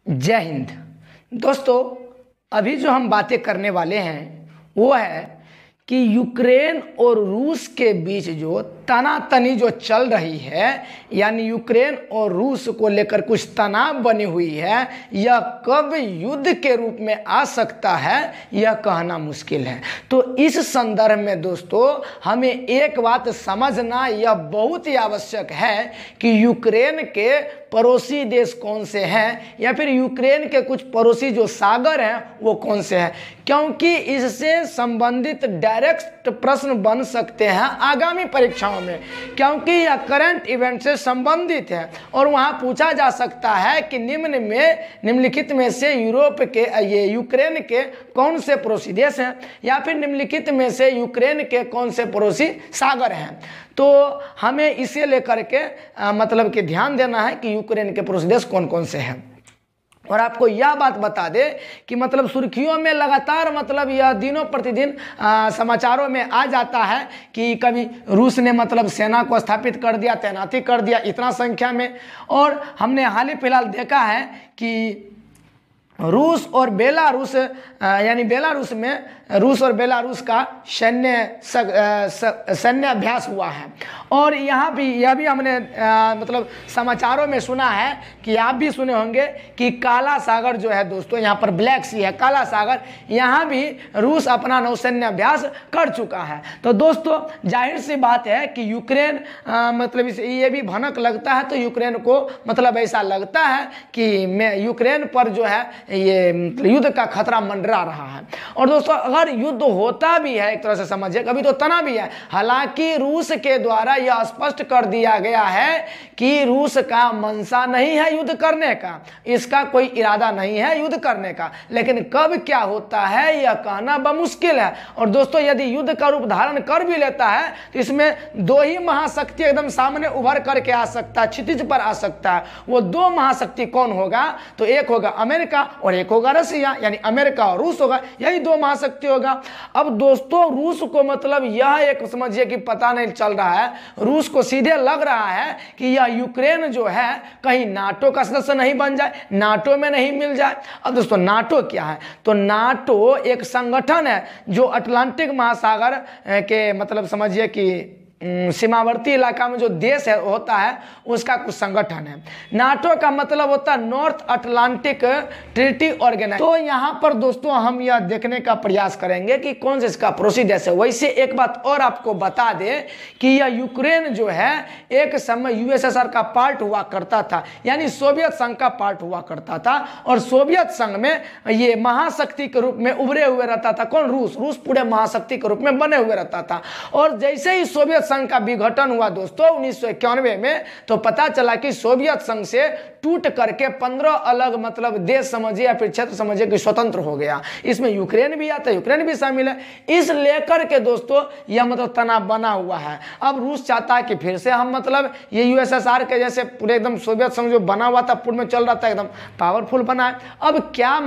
जय हिंद। दोस्तों, अभी जो हम बातें करने वाले हैं वो है कि यूक्रेन और रूस के बीच जो तनातनी जो चल रही है, यानी यूक्रेन और रूस को लेकर कुछ तनाव बनी हुई है, यह कब युद्ध के रूप में आ सकता है यह कहना मुश्किल है। तो इस संदर्भ में दोस्तों हमें एक बात समझना यह बहुत ही आवश्यक है कि यूक्रेन के पड़ोसी देश कौन से हैं या फिर यूक्रेन के कुछ पड़ोसी जो सागर हैं वो कौन से हैं, क्योंकि इससे संबंधित डायरेक्ट प्रश्न बन सकते हैं आगामी परीक्षाओं में, क्योंकि यह करंट इवेंट से संबंधित है। और वहां पूछा जा सकता है कि निम्नलिखित में से यूरोप के ये यूक्रेन के कौन से पड़ोसी देश हैं या फिर निम्नलिखित में से यूक्रेन के कौन से पड़ोसी सागर हैं। तो हमें इसे लेकर के मतलब कि ध्यान देना है कि यूक्रेन के पड़ोसी देश कौन कौन से हैं। और आपको यह बात बता दे कि मतलब सुर्खियों में लगातार मतलब यह दिनों प्रतिदिन समाचारों में आ जाता है कि कभी रूस ने मतलब सेना को स्थापित कर दिया, तैनाती कर दिया इतना संख्या में। और हमने हाल ही फिलहाल देखा है कि रूस और बेलारूस यानी बेलारूस में रूस और बेलारूस का सैन्य अभ्यास हुआ है। और यहाँ भी यह भी हमने मतलब समाचारों में सुना है कि आप भी सुने होंगे कि काला सागर जो है दोस्तों, यहाँ पर ब्लैक सी है, काला सागर, यहाँ भी रूस अपना नौसैन्य अभ्यास कर चुका है। तो दोस्तों जाहिर सी बात है कि यूक्रेन मतलब ये भी भनक लगता है तो यूक्रेन को मतलब ऐसा लगता है कि मैं यूक्रेन पर जो है ये युद्ध का खतरा मंडरा रहा है। और दोस्तों अगर युद्ध होता भी है एक तरह से समझिए, कभी तो तना भी है। हालांकि रूस के द्वारा यह स्पष्ट कर दिया गया है कि रूस का मंशा नहीं है युद्ध करने का, इसका कोई इरादा नहीं है युद्ध करने का, लेकिन कब क्या होता है यह कहना बमुश्किल है। और दोस्तों यदि युद्ध का रूप धारण कर भी लेता है तो इसमें दो ही महाशक्ति एकदम सामने उभर करके आ सकता है, क्षितिज पर आ सकता है। वो दो महाशक्ति कौन होगा? तो एक होगा अमेरिका और एक होगा रसिया, यानी अमेरिका और रूस होगा, यही दो महाशक्ति होगा। अब दोस्तों रूस को मतलब यह एक समझिए कि पता नहीं चल रहा है, रूस को सीधे लग रहा है कि यह यूक्रेन जो है कहीं नाटो का सदस्य नहीं बन जाए, नाटो में नहीं मिल जाए। अब दोस्तों नाटो क्या है? तो नाटो एक संगठन है जो अटलांटिक महासागर के मतलब समझिए कि सीमावर्ती इलाका में जो देश है होता है उसका कुछ संगठन है। नाटो का मतलब होता है नॉर्थ अटलांटिक ट्रीटी ऑर्गेनाइजेशन। तो यहाँ पर दोस्तों हम यह देखने का प्रयास करेंगे कि कौन से इसका पड़ोसी देश है। वैसे एक बात और आपको बता दे कि यह यूक्रेन जो है एक समय यूएसएसआर का पार्ट हुआ करता था, यानी सोवियत संघ का पार्ट हुआ करता था। और सोवियत संघ में ये महाशक्ति के रूप में उभरे हुए रहता था। कौन? रूस पूरे महाशक्ति के रूप में बने हुए रहता था। और जैसे ही सोवियत संघ का विघटन हुआ दोस्तों 1991 में, तो पता चला कि सोवियत संघ से टूट करके 15 अलग मतलब देश समझिए या फिर क्षेत्र समझिए कि स्वतंत्र हो गया। इसमें यूक्रेन भी आता है, यूक्रेन भी शामिल है। इस लेकर के दोस्तों यह मतलब तनाव बना हुआ है। अब रूस चाहता है कि फिर से हम मतलब ये यूएसएसआर के जैसे पूरे एकदम सोवियत संघ जो बना हुआ था पूर्व में चल रहा था एकदम पावरफुल बना है। अब क्या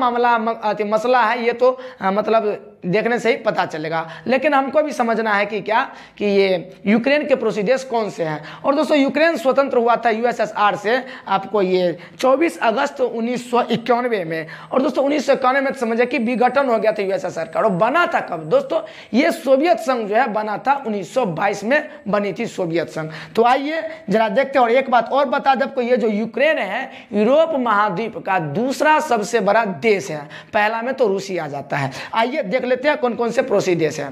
मसला है ये तो मतलब देखने से ही पता चलेगा, लेकिन हमको भी समझना है कि क्या कि ये यूक्रेन के पड़ोसी देश कौन से हैं। और दोस्तों यूक्रेन स्वतंत्र हुआ था यूएसएसआर से आपको ये 24 अगस्त 1991 में। और दोस्तों 1991 में समझे कि विघटन हो गया था यूएसएसआर का। और बना था कब दोस्तों? ये सोवियत संघ जो है बना था 1922 में बनी थी सोवियत संघ। तो आइए जरा देखते हैं। और एक बात और बता दें आपको, ये जो यूक्रेन है यूरोप महाद्वीप का दूसरा सबसे बड़ा देश है, पहला में तो रूस ही आ जाता है। आइए देख लेते हैं कौन कौन से पड़ोसी देश हैं।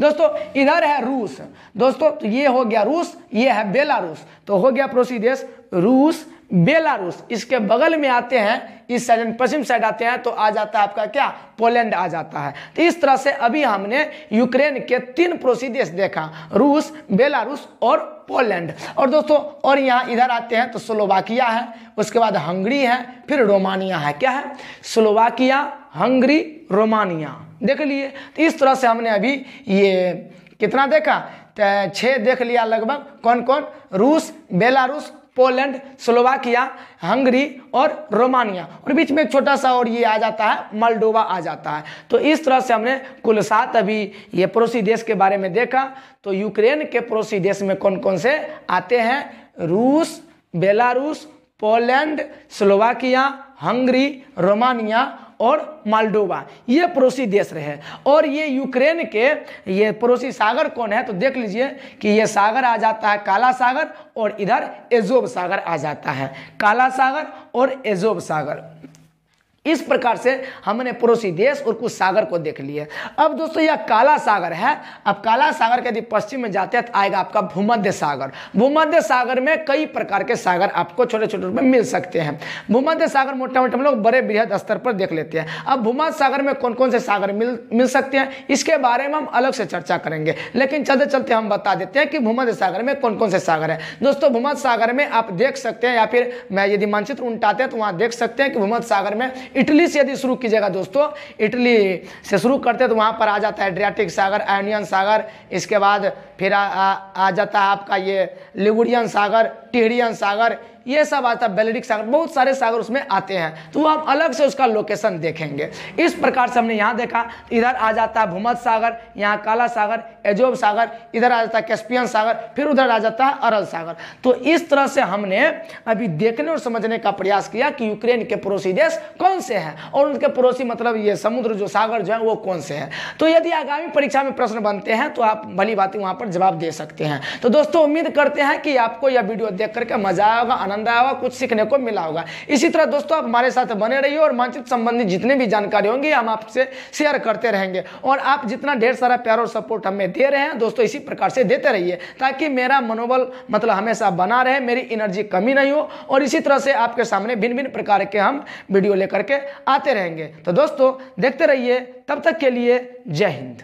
दोस्तों इधर है रूस, दोस्तों तो ये हो गया रूस, ये है बेलारूस, तो हो गया पड़ोसी देश रूस बेलारूस। इसके बगल में आते हैं, इस साइड पश्चिम साइड आते हैं तो आ जाता है आपका क्या? पोलैंड आ जाता है। तो इस तरह से अभी हमने यूक्रेन के 3 पड़ोसी देश देखा, रूस, बेलारूस और पोलैंड। और दोस्तों और यहाँ इधर आते हैं तो स्लोवाकिया है, उसके बाद हंगरी है, फिर रोमानिया है। क्या है? Slovakia, Hungary, Romania. देख लिए। तो इस तरह से हमने अभी ये कितना देखा? 6 देख लिया लगभग। कौन कौन? रूस, बेलारूस, पोलैंड, स्लोवाकिया, हंगरी और रोमानिया। और बीच में एक छोटा सा और ये आ जाता है मोल्डोवा आ जाता है। तो इस तरह से हमने कुल 7 अभी ये पड़ोसी देश के बारे में देखा। तो यूक्रेन के पड़ोसी देश में कौन कौन से आते हैं? रूस, Belarus, Poland, Slovakia, Hungary, Romania और मालडोवा, ये पड़ोसी देश रहे। और ये यूक्रेन के ये पड़ोसी सागर कौन है, तो देख लीजिए कि ये सागर आ जाता है काला सागर और इधर एजोब सागर आ जाता है, काला सागर और एजोब सागर। इस प्रकार से हमने पड़ोसी देश और कुछ सागर को देख लिया। अब दोस्तों यह काला सागर है। अब काला सागर के यदि पश्चिम में जाते हैं तो आएगा आपका भूमध्य सागर। भूमध्य सागर में कई प्रकार के सागर आपको छोटे छोटे रूप में मिल सकते हैं। भूमध्य सागर मोटा मोटा हम लोग बड़े बृहद स्तर पर देख लेते हैं। अब भूमध्य सागर में कौन कौन से सागर मिल सकते हैं, इसके बारे में हम अलग से चर्चा करेंगे, लेकिन चलते चलते हम बता देते हैं कि भूमध्य सागर में कौन कौन से सागर है। दोस्तों भूमध्य सागर में आप देख सकते हैं, या फिर मैं यदि मानचित्र उल्टाते हैं तो वहां देख सकते हैं कि भूमध्य सागर में इटली से यदि शुरू कीजिएगा दोस्तों, इटली से शुरू करते हैं तो वहां पर आ जाता है एड्रियाटिक सागर, आयोनियन सागर, इसके बाद फिर आ जाता है आपका ये लिगुरियन सागर, टिहरियन सागर, ये सब आता है बेल्टिक सागर, बहुत सारे सागर उसमें आते हैं, तो हम अलग से उसका लोकेशन देखेंगे। इस प्रकार से हमने यहाँ देखा, इधर आ जाता है भूमध्य सागर, यहाँ काला सागर, एजोब सागर, इधर आ जाता है कैस्पियन सागर, फिर उधर आ जाता है अरल सागर। तो इस तरह से हमने अभी देखने और समझने का प्रयास किया कि यूक्रेन के पड़ोसी देश कौन से हैं और उनके पड़ोसी मतलब ये समुद्र जो सागर जो है वो कौन से हैं। तो यदि आगामी परीक्षा में प्रश्न बनते हैं तो आप भली बात वहाँ पर जवाब दे सकते हैं। तो दोस्तों उम्मीद करते हैं कि आपको यह वीडियो देख करके मजा आया होगा, आनंद आया होगा, कुछ सीखने को मिला होगा। इसी तरह दोस्तों आप हमारे साथ बने रहिए और मानचित्र संबंधी जितने भी जानकारी होंगी हम आपसे शेयर करते रहेंगे। और आप जितना ढेर सारा प्यार और सपोर्ट हमें दे रहे हैं दोस्तों, इसी प्रकार से देते रहिए ताकि मेरा मनोबल मतलब हमेशा बना रहे, मेरी एनर्जी कमी नहीं हो, और इसी तरह से आपके सामने भिन्न भिन्न प्रकार के हम वीडियो लेकर के आते रहेंगे। तो दोस्तों देखते रहिए, तब तक के लिए जय हिंद।